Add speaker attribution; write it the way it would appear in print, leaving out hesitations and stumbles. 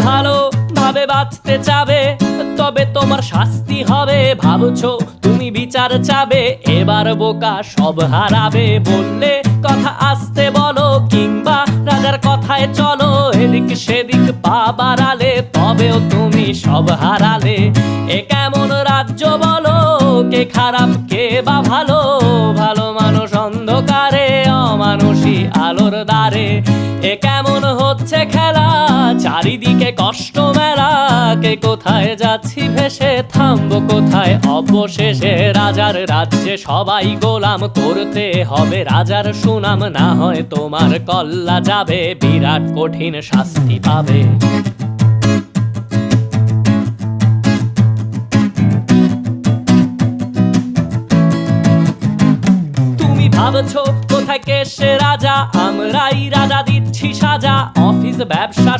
Speaker 1: ভালো ভাবে বাঁচতে চাবে, তবে তোমার শাস্তি হবে। ভাবছো তুমি বিচার চাবে, এবার বোকা সব হারাবে। বললে কথা আস্তে বলো, কিংবা রাজার কথায় চলো। এদিক সেদিক পা বাড়ালে, তবেও তুমি সব হারালে। এ কেমন রাজ্য বলো, কে খারাপ কে বা ভালো? ভালো মানুষ অন্ধকারে, অমানুষী আলোর দ্বারে। এ কেমন হচ্ছে খেলা, চারিদিকে কষ্ট মেলা। কে কোথায় যাচ্ছি ভেসে, থামবো কোথায় অবশেষে? রাজার রাজ্যে সবাই গোলাম, করতে হবে রাজার সুনাম। না হয় তোমার কল্লা যাবে, বিরাট কঠিন শাস্তি পাবে। ভাবছো কোথায় কে সে রাজা, আমরাই রাজা দিচ্ছি সাজা। অফিস ব্যবসা